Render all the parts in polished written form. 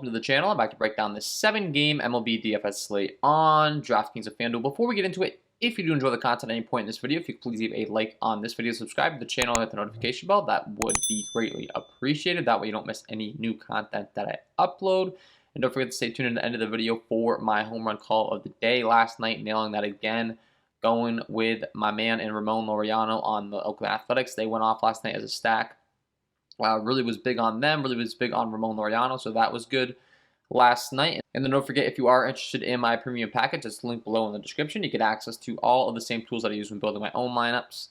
welcome to the channel. I'm back to break down this 7-game MLB DFS slate on DraftKings and FanDuel. Before we get into it, if you do enjoy the content at any point in this video, if you could please leave a like on this video, subscribe to the channel, hit the notification bell, that would be greatly appreciated. That way you don't miss any new content that I upload. And don't forget to stay tuned at the end of the video for my home run call of the day. Last night, nailing that again, going with my man and Ramon Laureano on the Oakland Athletics. They went off last night as a stack. Really was big on them, really was big on Ramon Laureano, so that was good last night. And then don't forget, if you are interested in my premium package, it's linked below in the description. You get access to all of the same tools that I use when building my own lineups.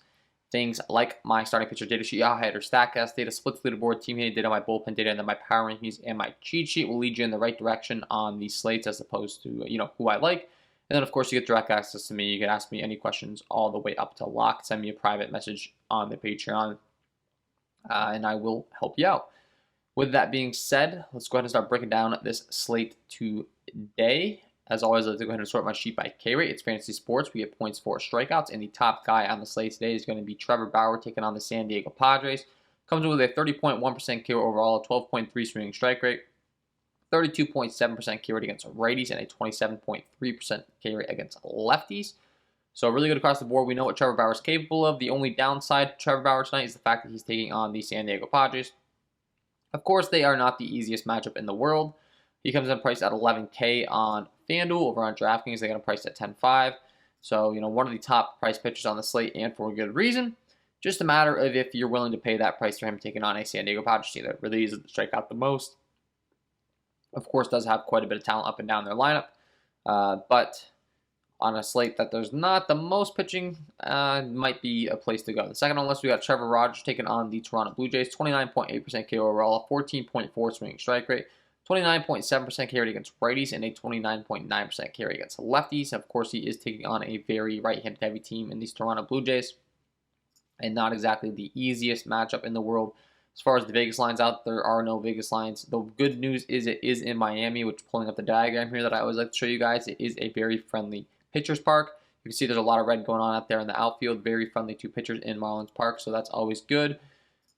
Things like my starting pitcher data sheet, header, StatCast data, splits leaderboard, team hitting data, my bullpen data, and then my power rankings and my cheat sheet will lead you in the right direction on these slates as opposed to, who I like. And then, of course, you get direct access to me. You can ask me any questions all the way up to lock. Send me a private message on the Patreon. And I will help you out. With that being said, let's go ahead and start breaking down this slate today. As always, let's go ahead and sort my sheet by K rate. It's fantasy sports. We get points for strikeouts, and the top guy on the slate today is going to be Trevor Bauer taking on the San Diego Padres. Comes in with a 30.1% K rate overall, a 12.3 swinging strike rate, 32.7% K rate against righties, and a 27.3% K rate against lefties. So really good across the board. We know what Trevor Bauer is capable of. The only downside to Trevor Bauer tonight is the fact that he's taking on the San Diego Padres. Of course, they are not the easiest matchup in the world. He comes in priced at $11K on FanDuel. Over on DraftKings, they got him priced at $10.5. So, one of the top price pitchers on the slate, and for a good reason. Just a matter of if you're willing to pay that price for him taking on a San Diego Padres team that really is to strike out the most. Of course, does have quite a bit of talent up and down their lineup. But on a slate that there's not the most pitching, might be a place to go. The second on the list, we got Trevor Rogers taking on the Toronto Blue Jays. 29.8% KO overall, 14.4 swinging strike rate, 29.7% K rate against righties, and a 29.9% K rate against lefties. Of course, he is taking on a very right-handed heavy team in these Toronto Blue Jays, and not exactly the easiest matchup in the world. As far as the Vegas lines out, there are no Vegas lines. The good news is it is in Miami, which, pulling up the diagram here that I always like to show you guys, it is a very friendly pitchers park. You can see there's a lot of red going on out there in the outfield. Very friendly to pitchers in Marlins Park, so that's always good.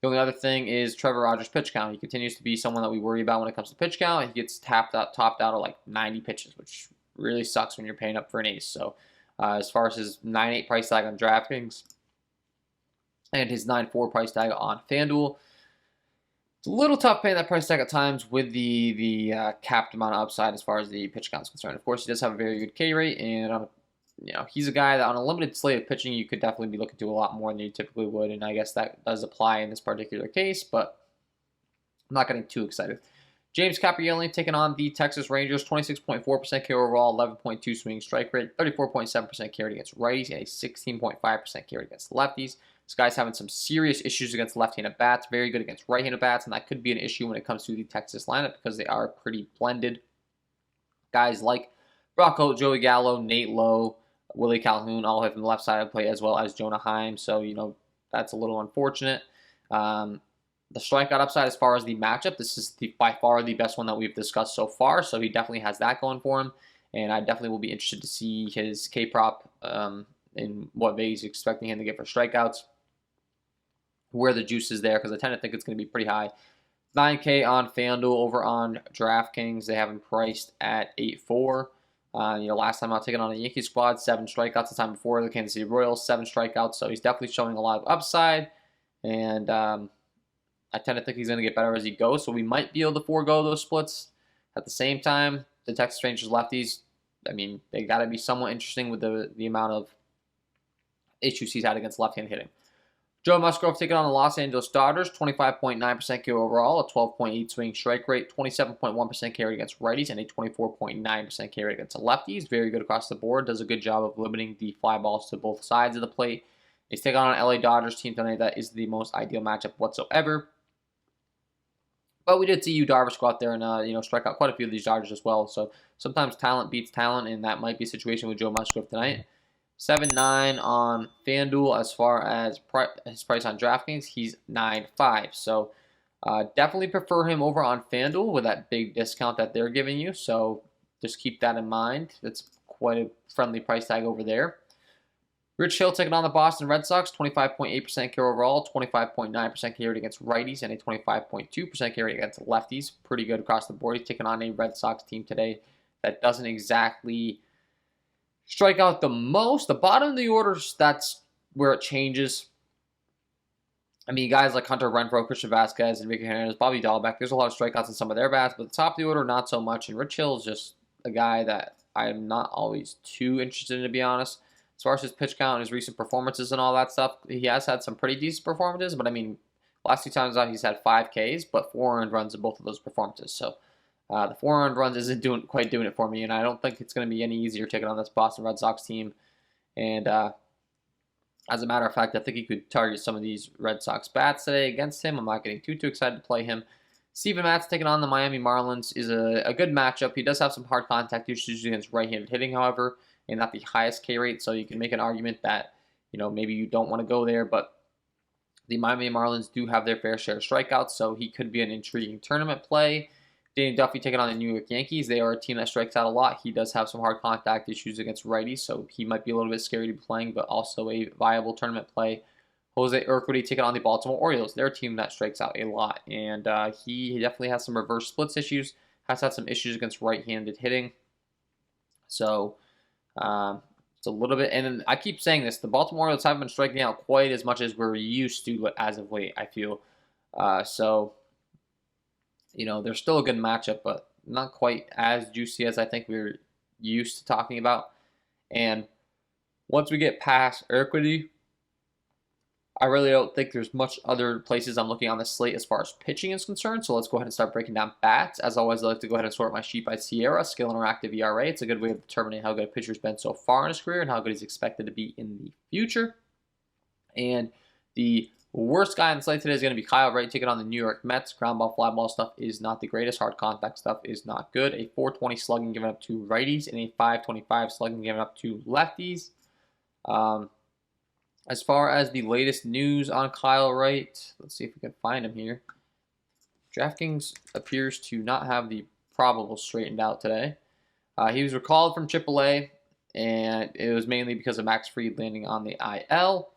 The only other thing is Trevor Rogers' pitch count. He continues to be someone that we worry about when it comes to pitch count. He gets topped out at like 90 pitches, which really sucks when you're paying up for an ace. So as far as his 9.8 price tag on DraftKings and his 9.4 price tag on FanDuel, it's a little tough paying that price tag at times with the capped amount of upside as far as the pitch count is concerned. Of course, he does have a very good K rate, and he's a guy that on a limited slate of pitching, you could definitely be looking to a lot more than you typically would, and I guess that does apply in this particular case, but I'm not getting too excited. James Caprielli taking on the Texas Rangers, 26.4% K overall, 11.2 swinging strike rate, 34.7% K rate against righties, and a 16.5% K rate against lefties. This guy's having some serious issues against left-handed bats, very good against right-handed bats, and that could be an issue when it comes to the Texas lineup because they are pretty blended. Guys like Brock Holt, Joey Gallo, Nate Lowe, Willie Calhoun all have from the left side of the plate, as well as Jonah Heim, so, that's a little unfortunate. The strikeout upside as far as the matchup, this is by far the best one that we've discussed so far, so he definitely has that going for him, and I definitely will be interested to see his K-prop and what Vegas is expecting him to get for strikeouts, where the juice is there, because I tend to think it's going to be pretty high. 9K on FanDuel. Over on DraftKings, they have him priced at 8.4. Last time out taking on a Yankee squad, 7 strikeouts. The time before, the Kansas City Royals, 7 strikeouts. So he's definitely showing a lot of upside, and I tend to think he's going to get better as he goes. So we might be able to forego those splits. At the same time, the Texas Rangers lefties, they got to be somewhat interesting with the amount of issues he's had against left-hand hitting. Joe Musgrove taking on the Los Angeles Dodgers, 25.9% K overall, a 12.8 swing strike rate, 27.1% K rate against righties, and a 24.9% K rate against lefties. Very good across the board. Does a good job of limiting the fly balls to both sides of the plate. He's taking on an LA Dodgers team tonight that is the most ideal matchup whatsoever. But we did see Yu Darvish go out there and strike out quite a few of these Dodgers as well. So sometimes talent beats talent, and that might be a situation with Joe Musgrove tonight. 7.9 on FanDuel. As far as his price on DraftKings, he's 9.5. So definitely prefer him over on FanDuel with that big discount that they're giving you. So just keep that in mind. That's quite a friendly price tag over there. Rich Hill taking on the Boston Red Sox, 25.8% K overall, 25.9% K rate against righties, and a 25.2% K rate against lefties. Pretty good across the board. He's taking on a Red Sox team today that doesn't exactly strike out the most. The bottom of the order, that's where it changes. I mean, guys like Hunter Renfroe, Christian Vasquez, Enrique Hernandez, Bobby Dahlbeck, there's a lot of strikeouts in some of their bats, but the top of the order, not so much. And Rich Hill is just a guy that I'm not always too interested in, to be honest. As far as his pitch count and his recent performances and all that stuff, he has had some pretty decent performances, but I mean, last 2 times out, he's had 5 Ks, but 4 earned runs in both of those performances. So the 4 earned runs isn't quite doing it for me, and I don't think it's going to be any easier taking on this Boston Red Sox team. And as a matter of fact, I think he could target some of these Red Sox bats today against him. I'm not getting too excited to play him. Steven Matz taking on the Miami Marlins is a good matchup. He does have some hard contact issues against right-handed hitting, however, and not the highest K rate, so you can make an argument that, you know, maybe you don't want to go there, but the Miami Marlins do have their fair share of strikeouts, so he could be an intriguing tournament play. Danny Duffy taking on the New York Yankees. They are a team that strikes out a lot. He does have some hard contact issues against righties, so he might be a little bit scary to be playing, but also a viable tournament play. Jose Urquidy taking on the Baltimore Orioles. They're a team that strikes out a lot, and he definitely has some reverse splits issues, has had some issues against right-handed hitting. So it's a little bit, and I keep saying this, the Baltimore Orioles haven't been striking out quite as much as we're used to as of late, I feel. So, you know, they're still a good matchup, but not quite as juicy as I think we're used to talking about. And once we get past Urquidy, I really don't think there's much other places I'm looking on the slate as far as pitching is concerned. So let's go ahead and start breaking down bats. As always, I like to go ahead and sort my sheet by Sierra, skill and interactive ERA. It's a good way of determining how good a pitcher's been so far in his career and how good he's expected to be in the future. And the worst guy on the slate today is going to be Kyle Wright taking on the New York Mets. Ground ball, fly ball stuff is not the greatest. Hard contact stuff is not good. A 420 slugging given up to righties and a 525 slugging given up to lefties. As far as the latest news on Kyle Wright, let's see if we can find him here. DraftKings appears to not have the probables straightened out today. He was recalled from AAA, and it was mainly because of Max Fried landing on the IL.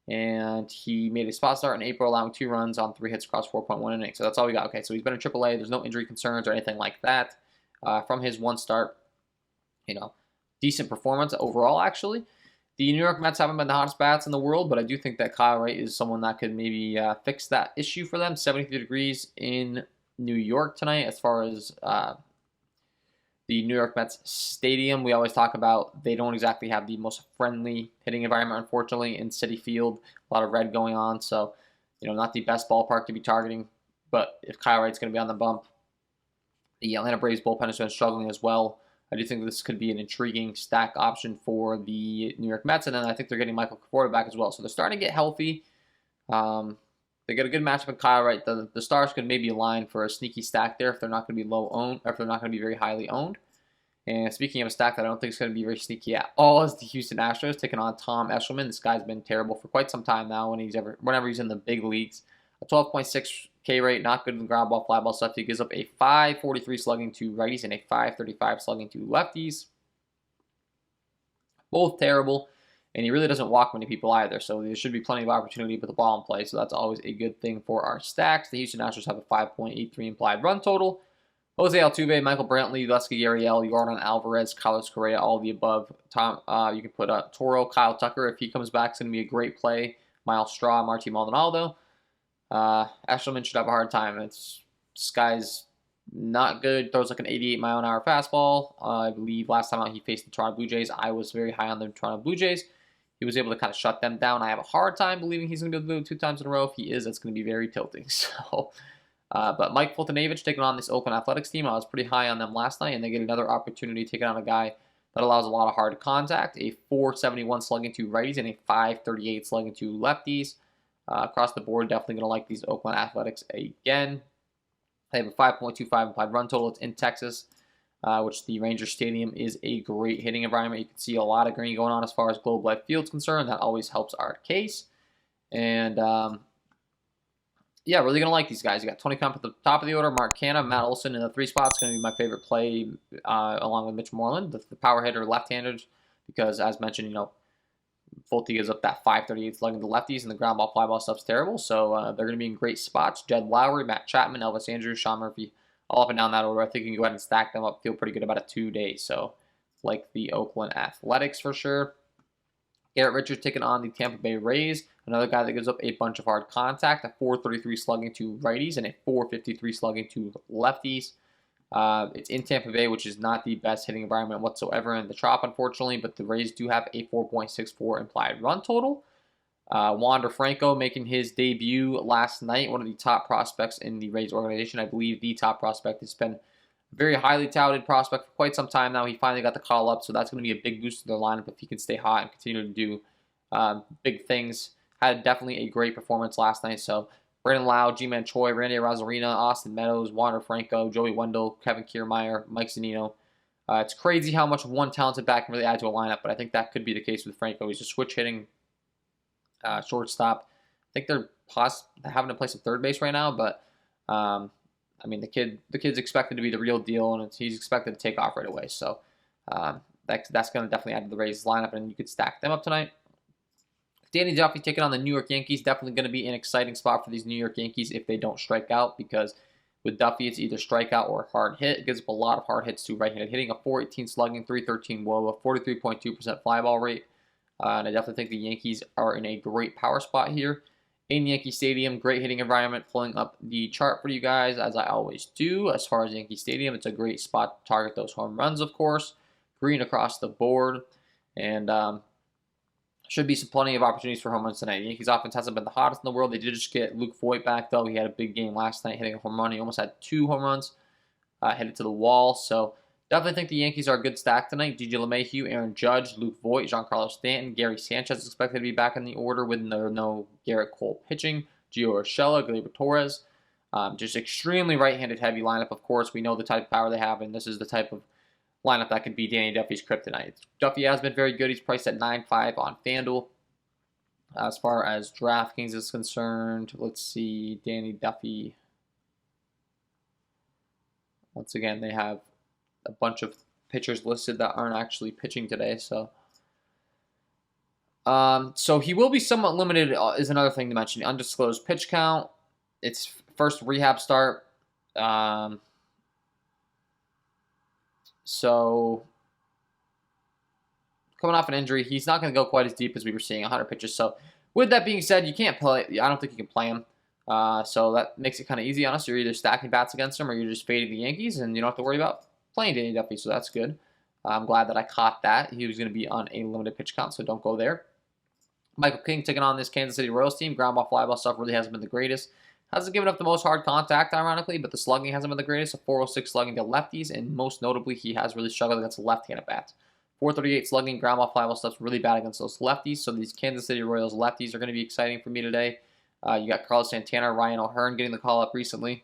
And he made a spot start in April, allowing 2 runs on 3 hits across 4.1 innings. So that's all we got. Okay, so he's been in AAA. There's no injury concerns or anything like that. From his 1 start, you know, decent performance overall, actually. The New York Mets haven't been the hottest bats in the world, but I do think that Kyle Wright is someone that could maybe fix that issue for them. 73 degrees in New York tonight as far as the New York Mets stadium. We always talk about they don't exactly have the most friendly hitting environment, unfortunately, in Citi Field. A lot of red going on, so, you know, not the best ballpark to be targeting. But if Kyle Wright's going to be on the bump, the Atlanta Braves bullpen has been struggling as well. I do think this could be an intriguing stack option for the New York Mets, and then I think they're getting Michael Conforto back as well. So they're starting to get healthy. They get a good matchup with Kyle Wright. The stars could maybe align for a sneaky stack there if they're not going to be low owned, or if they're not going to be very highly owned. And speaking of a stack that I don't think is going to be very sneaky at all is the Houston Astros taking on Tom Eshelman. This guy's been terrible for quite some time now whenever he's in the big leagues. A 12.6 K rate, not good in the ground ball, fly ball stuff. He gives up a 543 slugging to righties and a 535 slugging to lefties. Both terrible, and he really doesn't walk many people either, so there should be plenty of opportunity with the ball in play, so that's always a good thing for our stacks. The Houston Astros have a 5.83 implied run total. Jose Altuve, Michael Brantley, Leslie Gurriel, Yordan Alvarez, Carlos Correa, all the above. You can put Toro, Kyle Tucker, if he comes back, it's going to be a great play. Miles Straw, Marty Maldonado. Eshelman should have a hard time. This guy's not good. Throws like an 88-mile-an-hour fastball. I believe last time out he faced the Toronto Blue Jays. I was very high on the Toronto Blue Jays. He was able to kind of shut them down. I have a hard time believing he's going to be able to do it 2 times in a row. If he is, that's going to be very tilting. So, but Mike Fultonavich taking on this Oakland Athletics team. I was pretty high on them last night, and they get another opportunity taking on a guy that allows a lot of hard contact. A 471 slugging to righties and a 538 slugging to lefties. Across the board, definitely going to like these Oakland Athletics again. They have a 5.25 implied run total. It's in Texas, which the Rangers Stadium is a great hitting environment. You can see a lot of green going on as far as Globe Life Field's concerned. That always helps our case. And, yeah, really going to like these guys. You got Tony Kemp at the top of the order, Mark Canha, Matt Olson in the 3 spots. Going to be my favorite play along with Mitch Moreland, the power hitter left-handed, because, as mentioned, you know, Folty gives up that 538 slugging to lefties, and the ground ball, fly ball stuff's terrible. So they're going to be in great spots. Jed Lowry, Matt Chapman, Elvis Andrews, Sean Murphy, all up and down that order. I think you can go ahead and stack them up. Feel pretty good about it 2 days. So like the Oakland Athletics for sure. Garrett Richards taking on the Tampa Bay Rays, another guy that gives up a bunch of hard contact, a 433 slugging to righties and a 453 slugging to lefties. It's in Tampa Bay, which is not the best hitting environment whatsoever in the Trop, unfortunately, but the Rays do have a 4.64 implied run total. Wander Franco making his debut last night, one of the top prospects in the Rays organization. I believe the top prospect. Has been a very highly touted prospect for quite some time now. He finally got the call up, so that's going to be a big boost to their lineup if he can stay hot and continue to do big things. Had definitely a great performance last night, so Brandon Lau, G-Man Choi, Randy Arozarena, Austin Meadows, Wander Franco, Joey Wendell, Kevin Kiermaier, Mike Zunino. It's crazy how much one talented back can really add to a lineup, but I think that could be the case with Franco. He's a switch hitting shortstop. I think they're having to play some third base right now, but I mean the kid's expected to be the real deal, and he's expected to take off right away. So that's going to definitely add to the Rays lineup, and you could stack them up tonight. Danny Duffy taking on the New York Yankees, definitely going to be an exciting spot for these New York Yankees if they don't strike out, because with Duffy, it's either strikeout or hard hit. It gives up a lot of hard hits to right-handed hitting, a 418 slugging, 313 WOBA, 43.2% fly ball rate. And I definitely think the Yankees are in a great power spot here. In Yankee Stadium, great hitting environment, pulling up the chart for you guys, as I always do. As far as Yankee Stadium, it's a great spot to target those home runs, of course. Green across the board. And should be plenty of opportunities for home runs tonight. Yankees offense hasn't been the hottest in the world. They did just get Luke Voit back, though. He had a big game last night, hitting a home run. He almost had 2 home runs, hit it to the wall. So definitely think the Yankees are a good stack tonight. DJ LeMahieu, Aaron Judge, Luke Voit, Giancarlo Stanton, Gary Sanchez is expected to be back in the order with no Garrett Cole pitching. Gio Urshela, Gleyber Torres. Just extremely right-handed heavy lineup, of course. We know the type of power they have, and this is the type of lineup that could be Danny Duffy's kryptonite. Duffy has been very good. He's priced at 9.5 on FanDuel. As far as DraftKings is concerned, let's see, Danny Duffy. Once again, they have a bunch of pitchers listed that aren't actually pitching today, so he will be somewhat limited, is another thing to mention. Undisclosed pitch count. It's first rehab start. So coming off an injury, he's not going to go quite as deep as we were seeing 100 pitches. So with that being said, you can't play. I don't think you can play him. So that makes it kind of easy on us. You're either stacking bats against him or you're just fading the Yankees, and you don't have to worry about playing Danny Duffy. So that's good. I'm glad that I caught that. He was going to be on a limited pitch count, so don't go there. Michael King taking on this Kansas City Royals team. Ground ball, fly ball stuff really hasn't been the greatest. Hasn't given up the most hard contact, ironically, but the slugging hasn't been the greatest. A 406 slugging to lefties, and most notably, he has really struggled against left-handed bats. 438 slugging, ground ball, fly ball stuff's really bad against those lefties, so these Kansas City Royals lefties are going to be exciting for me today. You got Carlos Santana, Ryan O'Hearn getting the call-up recently.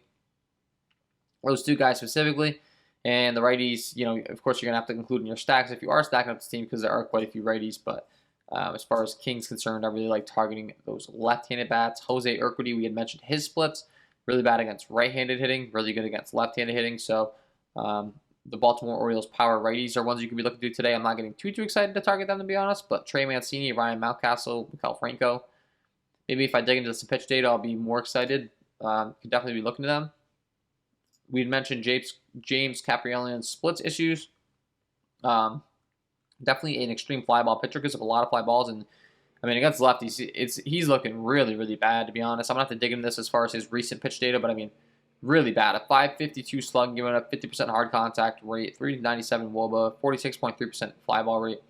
Those 2 guys specifically. And the righties, of course, you're going to have to include in your stacks if you are stacking up this team, because there are quite a few righties, but as far as King's concerned, I really like targeting those left-handed bats. Jose Urquidy, we had mentioned his splits. Really bad against right-handed hitting. Really good against left-handed hitting. So the Baltimore Orioles power righties are ones you can be looking to today. I'm not getting too excited to target them, to be honest. But Trey Mancini, Ryan Mountcastle, Maikel Franco. Maybe if I dig into some pitch data, I'll be more excited. Could definitely be looking to them. We had mentioned James Caprielian's splits issues. Definitely an extreme fly ball pitcher because of a lot of fly balls, and I mean against lefties, he's looking really, really bad, to be honest. I'm gonna have to dig into this as far as his recent pitch data, but I mean really bad. A 552 slug, giving up 50% hard contact rate, 397 WOBA, 46.3% fly ball rate.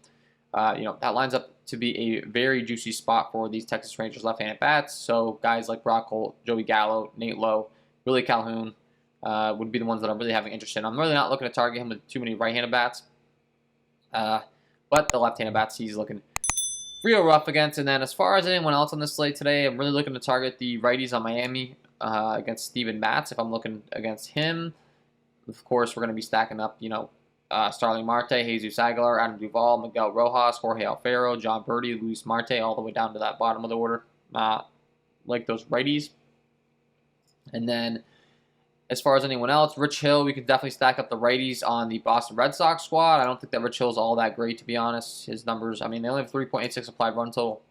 That lines up to be a very juicy spot for these Texas Rangers left-handed bats. So guys like Brock Holt, Joey Gallo, Nate Lowe, Willie Calhoun would be the ones that I'm really having interest in. I'm really not looking to target him with too many right-handed bats. But the left-handed bats he's looking real rough against. And then as far as anyone else on this slate today, I'm really looking to target the righties on Miami against Steven Matz. If I'm looking against him, of course, we're going to be stacking up, Starling Marte, Jesus Aguilar, Adam Duvall, Miguel Rojas, Jorge Alfaro, John Birdie, Luis Marte, all the way down to that bottom of the order. Like those righties. And then As far as anyone else, Rich Hill, we could definitely stack up the righties on the Boston Red Sox squad. I don't think that Rich Hill is all that great, to be honest. His numbers, I mean, they only have 3.86 applied run total.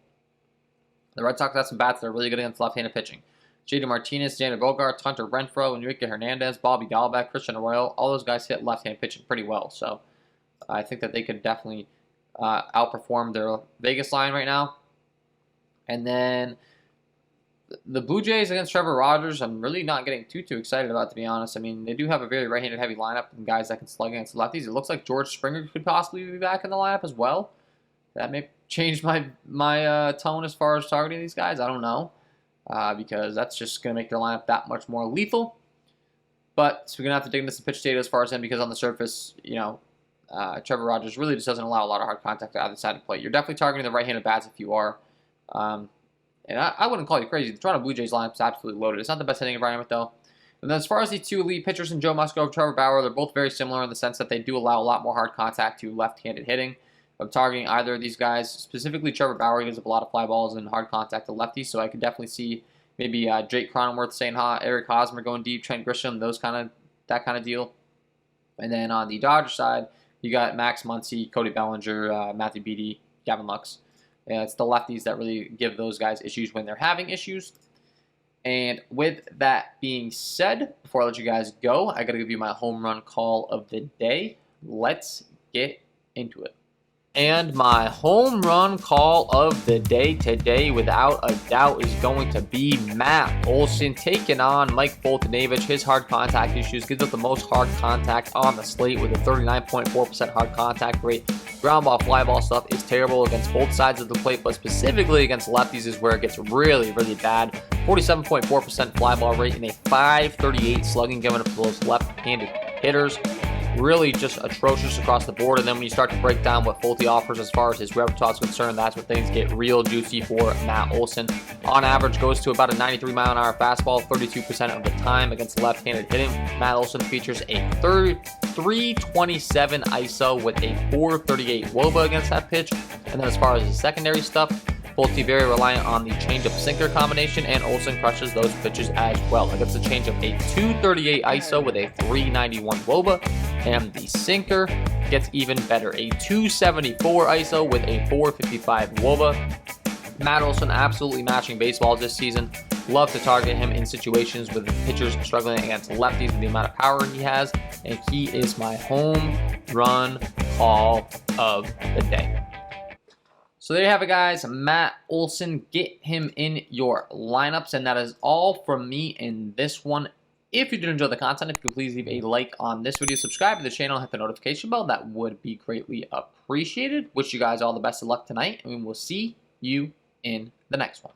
The Red Sox have some bats that are really good against left-handed pitching. JD Martinez, Xander Bogaerts, Hunter Renfroe, Enrique Hernandez, Bobby Dahlbeck, Christian Arroyo, all those guys hit left-hand pitching pretty well. So I think that they could definitely outperform their Vegas line right now. And then the Blue Jays against Trevor Rogers, I'm really not getting too excited about, to be honest. I mean, they do have a very right-handed heavy lineup and guys that can slug against lefties. It looks like George Springer could possibly be back in the lineup as well. That may change my tone as far as targeting these guys. I don't know, because that's just going to make their lineup that much more lethal. But so we're going to have to dig into some pitch data as far as him, because on the surface, you know, Trevor Rogers really just doesn't allow a lot of hard contact to either side of the plate. You're definitely targeting the right-handed bats if you are. And I wouldn't call you crazy. The Toronto Blue Jays lineup is absolutely loaded. It's not the best hitting environment, though. And then as far as these two elite pitchers in Joe Musgrove and Trevor Bauer, they're both very similar in the sense that they do allow a lot more hard contact to left-handed hitting. I'm targeting either of these guys, specifically Trevor Bauer. He gives up a lot of fly balls and hard contact to lefties, so I could definitely see maybe Jake Cronenworth saying Eric Hosmer going deep, Trent Grisham, that kind of deal. And then on the Dodgers side, you got Max Muncy, Cody Bellinger, Matthew Beaty, Gavin Lux. And it's the lefties that really give those guys issues when they're having issues. And with that being said, before I let you guys go, I got to give you my home run call of the day. Let's get into it. And my home run call of the day today, without a doubt, is going to be Matt Olson taking on Mike Foltynewicz. His hard contact issues gives up the most hard contact on the slate with a 39.4% hard contact rate. Ground ball, fly ball stuff is terrible against both sides of the plate, but specifically against lefties is where it gets really, really bad. 47.4% fly ball rate and a 538 slugging given up to those left-handed hitters. Really just atrocious across the board. And then when you start to break down what Folty offers as far as his repertoire is concerned, that's where things get real juicy for Matt Olson. On average, goes to about a 93-mile-an-hour fastball 32% of the time against left-handed hitting. Matt Olson features a 327 ISO with a 438 WOBA against that pitch. And then as far as his secondary stuff, Folty very reliant on the changeup sinker combination, and Olson crushes those pitches as well. Against the changeup, a 238 ISO with a 391 WOBA, and the sinker gets even better, a 274 ISO with a 455 WOBA. Matt Olson absolutely matching baseballs this season. Love to target him in situations with pitchers struggling against lefties with the amount of power he has, and he is my home run call of the day. So there you have it, guys. Matt Olson, get him in your lineups. And that is all from me in this one. If you did enjoy the content, if you could please leave a like on this video, subscribe to the channel, hit the notification bell. That would be greatly appreciated. Wish you guys all the best of luck tonight, and we will see you in the next one.